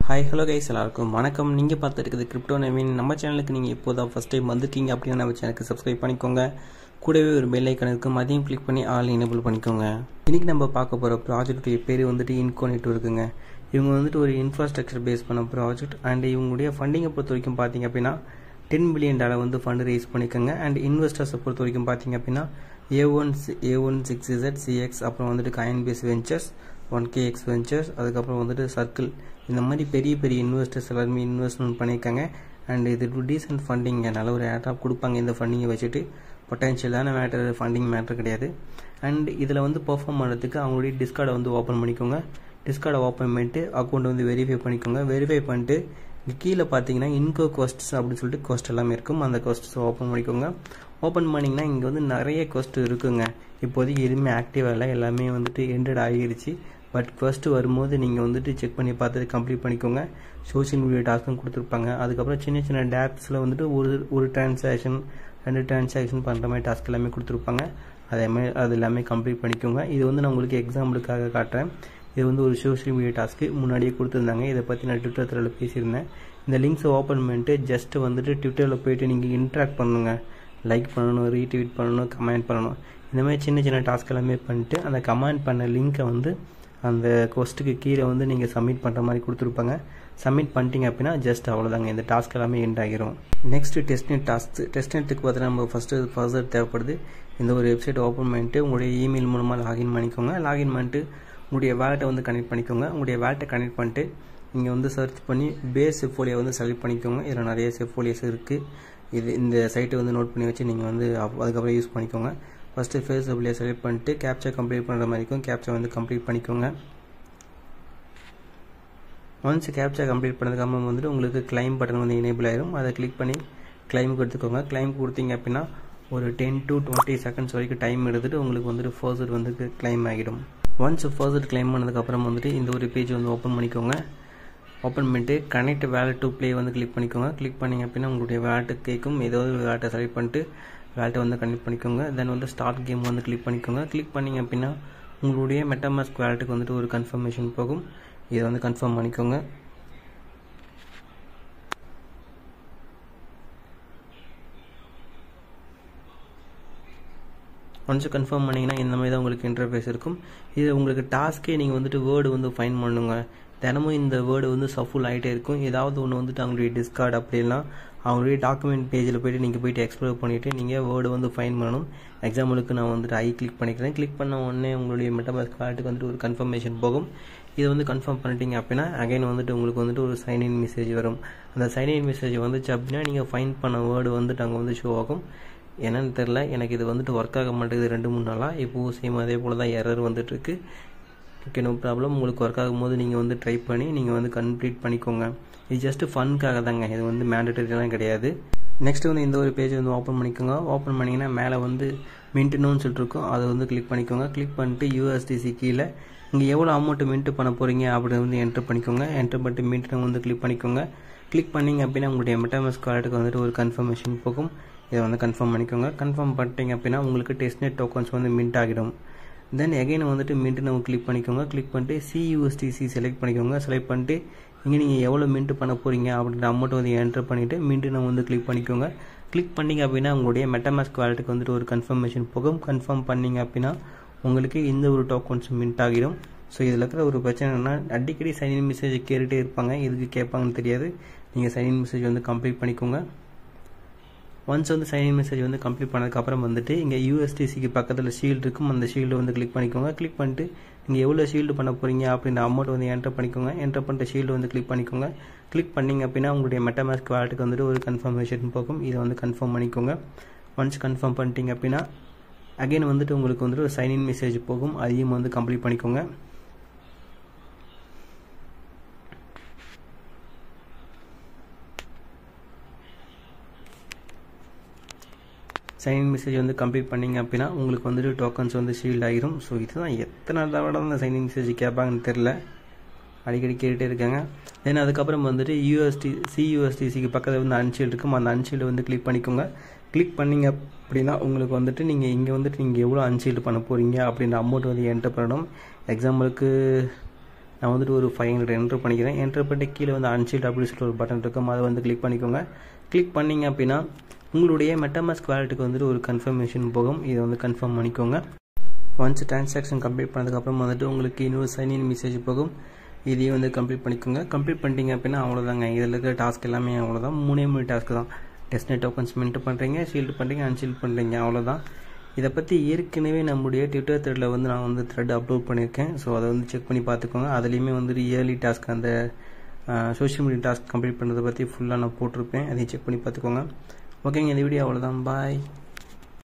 Hi hello guys எல்லாருக்கும் வணக்கம். நீங்கள் பார்த்துருக்குது கிரிப்டோ நவீன். நம்ம சேனலுக்கு நீங்கள் இப்போ தான் ஃபஸ்ட் டைம் வந்திருக்கீங்க அப்படின்னா நம்ம சேனலுக்கு சப்ஸ்கிரைப் பண்ணிக்கோங்க. கூடவே ஒரு பெல் ஐக்கான் இருக்கும், அதையும் கிளிக் பண்ணி ஆல் எனேபிள் பண்ணிக்கோங்க. இன்றைக்கி நம்ம பார்க்க போகிற ப்ராஜெக்ட்டுடைய பேர் வந்துட்டு இன்கோனிட் இருக்குங்க. இவங்க வந்துட்டு ஒரு இன்ஃப்ராஸ்ட்ரக்சர் பேஸ் பண்ண ப்ராஜெக்ட். அண்ட் இவங்களுடைய ஃபண்டிங்கை பொறுத்த வரைக்கும் பார்த்தீங்க அப்படின்னா $10 billion வந்து ஃபண்டு ரைஸ் பண்ணிக்கோங்க. அண்ட் இன்வெஸ்டர்ஸை பொறுத்த வரைக்கும் பார்த்தீங்க அப்படின்னா A16Z CX, அப்புறம் வந்துட்டு காயின்பேஸ் வெஞ்சர்ஸ், 1KX வெஞ்சர்ஸ், அதுக்கப்புறம் வந்துட்டு சர்க்கிள், இந்த மாதிரி பெரிய பெரிய இன்வெஸ்டர்ஸ் எல்லாருமே இன்வெஸ்ட்மெண்ட் பண்ணியிருக்காங்க. அண்ட் இது டீசென்ட் ஃபண்டிங்க, நல்ல ஒரு ஏர்டாப் கொடுப்பாங்க. இந்த ஃபண்டிங்கை வச்சுட்டு பொட்டன்ஷியலான ஃபண்டிங் மேட்டர் கிடையாது. அண்ட் இதில் வந்து பெர்ஃபார்ம் பண்ணுறதுக்கு அவங்களுடைய டிஸ்கார்டை வந்து ஓப்பன் பண்ணிக்கோங்க. டிஸ்கார்டை ஓப்பன் பண்ணிட்டு அக்கௌண்ட் வந்து வெரிஃபை பண்ணிக்கோங்க. வெரிஃபை பண்ணிட்டு கீழே பார்த்தீங்கன்னா இன்கோ கொஸ்ட்ஸ் அப்படின்னு சொல்லிட்டு கொஸ்ட் எல்லாமே இருக்கும். அந்த கொஸ்ட்ஸ் ஓப்பன் பண்ணிக்கோங்க. ஓப்பன் பண்ணிங்கன்னா இங்கே வந்து நிறைய கொஸ்ட் இருக்குங்க. இப்போதைக்கு எதுவுமே ஆக்டிவாக இல்லை, எல்லாமே வந்துட்டு எண்டட் ஆகிடுச்சு. பட் ஃபஸ்ட்டு வரும்போது நீங்கள் வந்துட்டு செக் பண்ணி பார்த்துட்டு கம்ப்ளீட் பண்ணிக்கோங்க. சோஷியல் மீடியா டாஸ்க்கும் கொடுத்துருப்பாங்க. அதுக்கப்புறம் சின்ன சின்ன டேப்ஸில் வந்துட்டு ஒரு டிரான்சாக்ஷன் 2 டிரான்சாக்ஷன் பண்ணுற மாதிரி டாஸ்க் எல்லாமே கொடுத்துருப்பாங்க. அதேமாதிரி அது எல்லாமே கம்ப்ளீட் பண்ணிக்கோங்க. இது வந்து நான் உங்களுக்கு எக்ஸாம்பிளுக்காக காட்டுறேன். இது வந்து ஒரு சோஷியல் மீடியா டாஸ்க்கு முன்னாடியே கொடுத்துருந்தாங்க. இதை பற்றி நான் ட்விட்டரில் பேசியிருந்தேன். இந்த லிங்க்ஸை ஓப்பன் பண்ணிட்டு ஜஸ்ட்டு வந்துட்டு ட்விட்டரில் போய்ட்டு நீங்கள் இன்ட்ராக்ட் பண்ணுங்க. லைக் பண்ணணும், ரீட்வீட் பண்ணணும், கமெண்ட் பண்ணணும். இந்த மாதிரி சின்ன சின்ன டாஸ்க் எல்லாமே பண்ணிட்டு அந்த கமெண்ட் பண்ண லிங்க்கை வந்து அந்த கொஸ்ட்டுக்கு கீழே வந்து நீங்கள் சப்மிட் பண்ணுற மாதிரி கொடுத்துருப்பாங்க. சப்மிட் பண்ணிட்டீங்க அப்படின்னா ஜஸ்ட் அவ்வளோதாங்க, இந்த டாஸ்க் எல்லாமே எண்ட் ஆகிரும். Next testnet task. டெஸ்ட்நெட்டுக்கு பார்த்தீங்கன்னா நம்ம ஃபர்தர் தேவைப்படுது. இந்த ஒரு வெப்சைட் ஓப்பன் பண்ணிட்டு உங்களுடைய இமெயில் மூலமாக லாகின் பண்ணிக்கோங்க. லாகின் பண்ணிட்டு உங்களுடைய வேலெட்டை வந்து கனெக்ட் பண்ணிக்கோங்க. உங்களுடைய வேலெட்டை கனெக்ட் பண்ணிட்டு நீங்கள் வந்து சர்ச் பண்ணி பேஸ் செஃப்ஃபோலியோ வந்து செலக்ட் பண்ணிக்கோங்க. இதில் நிறைய செஃப்ஃபோலியோஸ் இருக்குது. இந்த சைட்டை வந்து நோட் பண்ணி வச்சு நீங்கள் வந்து அதுக்கப்புறம் யூஸ் பண்ணிக்கோங்க. ஃபஸ்ட்டு ஃபேஸ் செஃப்ஃபோலியோ செலக்ட் பண்ணிட்டு கேப்சா கம்ப்ளீட் பண்ணுற மாதிரி இருக்கும். கேப்சா வந்து கம்ப்ளீட் பண்ணிக்கோங்க. ஒன்ஸ் கேப்சா கம்ப்ளீட் பண்ணதுக்கப்புறம் வந்துட்டு உங்களுக்கு கிளைம் பட்டன் வந்து எனேபிள் ஆயிரும். அதை கிளிக் பண்ணி கிளைமுக்கு எடுத்துக்கோங்க. கிளைம் கொடுத்தீங்க அப்படின்னா ஒரு 10 to 20 seconds வரைக்கும் டைம் எடுத்துகிட்டு உங்களுக்கு வந்துட்டு ஃபர்தர் வந்து கிளைம் ஆகிடும். ஒன்ஸ் ஃபர்தர் கிளைம் பண்ணதுக்கப்புறம் வந்துட்டு இந்த ஒரு பேஜ் வந்து ஓப்பன் பண்ணிக்கோங்க. ஓப்பன் பண்ணிட்டு கனெக்ட் வேலெட் டு ப்ளே வந்து கிளிக் பண்ணிக்கோங்க. கிளிக் பண்ணிங்க அப்படின்னா உங்களுடைய வேலெட்டு கேட்கும். ஏதோ ஒரு வேலெட்டை செலக்ட் பண்ணிட்டு வேலெட்டை வந்து கனெக்ட் பண்ணிக்கோங்க. தென் வந்து ஸ்டார்ட் கேம் வந்து கிளிக் பண்ணிக்கோங்க. கிளிக் பண்ணிங்க அப்படின்னா உங்களுடைய மெட்டாமாஸ்க் வேலெட்டுக்கு வந்துட்டு ஒரு கன்ஃபர்மேஷன் போகும். இதை வந்து கன்ஃபார்ம் பண்ணிக்கோங்க. ஒன்ஸ் கன்ஃபார்ம் பண்ணிங்கன்னா இந்த மாதிரி தான் உங்களுக்கு இன்டர்ஃபேஸ் இருக்கும். இது உங்களுக்கு டாஸ்க்கே நீங்கள் வந்துட்டு வேர்டு வந்து ஃபைன் பண்ணுங்க. தினமும் இந்த வேர்டு வந்து சஃபுல் ஆகிட்டே இருக்கும். ஏதாவது ஒன்று வந்துட்டு அவங்களுடைய டிஸ்கார்ட் அப்படின்னா அவங்களுடைய டாக்குமெண்ட் பேஜில் போய்ட்டு நீங்கள் போய்ட்டு எக்ஸ்ப்ளோர் பண்ணிவிட்டு நீங்கள் வேர்டு வந்து ஃபைன் பண்ணணும். எக்ஸாம்பிளுக்கு நான் வந்துட்டு கிளிக் பண்ணிக்கிறேன். கிளிக் பண்ண உடனே உங்களுடைய மெட்டாமாஸ்க் வேலெட்டுக்கு வந்துட்டு ஒரு கன்ஃபர்மேஷன் போகும். இதை வந்து கன்ஃபார்ம் பண்ணிட்டீங்க அப்படின்னா அகைன் வந்துட்டு உங்களுக்கு வந்துட்டு ஒரு சைன்இன் மெசேஜ் வரும். அந்த சைன்இன் மெசேஜ் வந்துச்சு அப்படின்னா நீங்கள் ஃபைன் பண்ண வேர்டு வந்துட்டு அங்கே வந்து ஷோ ஆகும். என்னன்னு தெரில, எனக்கு இது வந்துட்டு ஒர்க் ஆக மாட்டேங்குது 2-3 நாளாக. இப்போது சேம் அதே போல் தான் எரர் வந்துட்டுருக்கு. Okay, no problem. உங்களுக்கு ஒர்க் ஆகும்போது நீங்கள் வந்து ட்ரை பண்ணி நீங்கள் வந்து கம்ப்ளீட் பண்ணிக்கோங்க. இது ஜஸ்ட்டு ஃபன்க்காக தாங்க, இது வந்து மேண்டட்டரிலாம் கிடையாது. நெக்ஸ்ட்டு வந்து இந்த ஒரு பேஜ் வந்து ஓப்பன் பண்ணிக்கோங்க. ஓப்பன் பண்ணிங்கன்னா மேலே வந்து மின்ட்டுன்னு சொல்லிட்டு இருக்கும். அதை வந்து கிளிக் பண்ணிக்கோங்க. கிளிக் பண்ணிட்டு USDC கீழே இங்கே எவ்வளோ அமௌண்ட்டு மின்ட்டு பண்ண போகிறீங்க அப்படி வந்து என்ட்ரு பண்ணிக்கோங்க. என்ட்ரு பண்ணிட்டு மின்ட்டு வந்து கிளிக் பண்ணிக்கோங்க. கிளிக் பண்ணிங்க அப்படின்னா உங்களுடைய மெட்டாமாஸ்க் வேலெட்டுக்கு வந்துட்டு ஒரு கன்ஃபர்மேஷன் போகும். இதை வந்து கன்ஃபார்ம் பண்ணிக்கோங்க. கன்ஃபார்ம் பண்ணிட்டீங்க அப்படின்னா உங்களுக்கு டெஸ்ட்நெட் டோக்கன்ஸ் வந்து மின்ட் ஆகிடும். தென் எகைன் வந்துட்டு மின்ட்டு கிளிக் பண்ணிக்கோங்க. கிளிக் பண்ணிட்டு CUSDC செலக்ட் பண்ணிக்கோங்க. செலக்ட் பண்ணிட்டு இங்கே நீங்கள் எவ்வளோ மின்ட்டு பண்ண போகிறீங்க அப்படின்ற அமௌண்ட்டை வந்து என்ட்ரு பண்ணிவிட்டு மின்ட்டு வந்து கிளிக் பண்ணிக்கோங்க. கிளிக் பண்ணிங்க அப்படின்னா உங்களுடைய மெட்டாமாஸ்க் வேலெட்டுக்கு வந்துட்டு ஒரு கன்ஃபர்மேஷன் போகும். கன்ஃபார்ம் பண்ணிங்க அப்படின்னா உங்களுக்கு இந்த ஒரு டோக்கன்ஸ் மின்ட் ஆகிடும். ஸோ இதில் இருக்கிற ஒரு பிரச்சனை என்னன்னா அடிக்கடி சைன்இன் மெசேஜ் கேட்டுகிட்டே இருப்பாங்க. எதுக்கு கேட்பாங்கன்னு தெரியாது. நீங்கள் சைன்இன் மெசேஜ் வந்து கம்ப்ளீட் பண்ணிக்கோங்க. ஒன்ஸ் வந்து சைன்இன் மெசேஜ் வந்து கம்ப்ளீட் பண்ணதுக்கப்புறம் வந்துட்டு இங்கே USDCக்கு பக்கத்தில் ஷீல்டு இருக்கும். அந்த ஷீல்டு வந்து கிளிக் பண்ணிக்கோங்க. கிளிக் பண்ணிட்டு நீங்கள் எவ்வளோ ஷீல்டு பண்ண போகிறீங்க அப்படின்ற அமௌண்ட் வந்து என்டர் பண்ணிக்கோங்க. என்டர் பண்ணிட்டு ஷீல்டு வந்து கிளிக் பண்ணிக்கோங்க. கிளிக் பண்ணிங்க அப்படின்னா உங்களுடைய மெட்டாமாஸ்க் வேலெட்டுக்கு வந்துட்டு ஒரு கன்ஃபர்மேஷன் போகும். இதை வந்து கன்ஃபார்ம் பண்ணிக்கோங்க. ஒன்ஸ் கன்ஃபார்ம் பண்ணிட்டீங்க அப்படின்னா அகைன் வந்துட்டு உங்களுக்கு வந்துட்டு ஒரு சைன்இன் மெசேஜ் போகும். அதையும் வந்து கம்ப்ளீட் பண்ணிக்கோங்க. சைன்இன் மெசேஜ் வந்து கம்ப்ளீட் பண்ணிங்க அப்படின்னா உங்களுக்கு வந்துட்டு டோக்கன்ஸ் வந்து ஷீல்ட் ஆகிரும். ஸோ இதுதான் எத்தனை தடவை அந்த சைன்இன் மெசேஜ் கேட்பாங்கன்னு தெரில, அடிக்கடி கேட்டுகிட்டே இருக்காங்க. தென் அதுக்கப்புறம் வந்துட்டு CUSDCக்கு பக்கத்தில் வந்து அன்ஷீல்டு இருக்கும். அந்த அன்ஷீல்டு வந்து கிளிக் பண்ணிக்கோங்க. கிளிக் பண்ணிங்க அப்படின்னா உங்களுக்கு வந்துட்டு நீங்கள் இங்கே வந்துட்டு நீங்கள் எவ்வளோ அன்ஷீல்டு பண்ண போகிறீங்க அப்படின்ற அமௌண்ட் வந்து என்டர் பண்ணணும். எக்ஸாம்பிளுக்கு நான் வந்துட்டு ஒரு 500 என்ட்ரு பண்ணிக்கிறேன். என்ட்ரு பண்ணிட்டு கீழே வந்து அன்ஷீல்ட் அப்படின்னு சொல்லிட்டு ஒரு பட்டன் இருக்கும், அதை வந்து கிளிக் பண்ணிக்கோங்க. கிளிக் பண்ணிங்க அப்படின்னா உங்களுடைய மெட்டாமாஸ்க் வாலெட்டுக்கு வந்துட்டு ஒரு கன்ஃபர்மேஷன் போகும். இதை வந்து கன்ஃபார்ம் பண்ணிக்கோங்க. ஒன்ஸ் டிரான்சாக்ஷன் கம்ப்ளீட் பண்ணதுக்கப்புறம் வந்துட்டு உங்களுக்கு இன்னொரு சைன்இன் மெசேஜ் போகும். இதையும் வந்து கம்ப்ளீட் பண்ணிக்கோங்க. கம்ப்ளீட் பண்ணிட்டீங்க அப்படின்னா அவ்வளோதாங்க. இதில் இருக்கிற டாஸ்க் எல்லாமே அவ்வளோதான். 3 டாஸ்க் தான். டெஸ்ட்நெட் டோக்கன்ஸ் மின்ட் பண்ணுறீங்க, ஷீல்டு பண்ணுறீங்க, அன்ஷீல்டு பண்ணுறீங்க, அவ்வளோதான். இதை பற்றி ஏற்கனவே நம்முடைய ட்விட்டர் த்ரெட்டில் வந்து நான் வந்து த்ரெட் அப்லோட் பண்ணியிருக்கேன். ஸோ அதை வந்து செக் பண்ணி பார்த்துக்கோங்க. அதுலேயுமே வந்துட்டு இயர்லி டாஸ்க் அந்த சோஷியல் மீடியா டாஸ்க் கம்ப்ளீட் பண்ணுறதை பற்றி ஃபுல்லாக நான் போட்டிருப்பேன். அதையும் செக் பண்ணி பார்த்துக்கோங்க. ஓகேங்க, இந்த வீடியோ அவ்வளோதான். பாய்.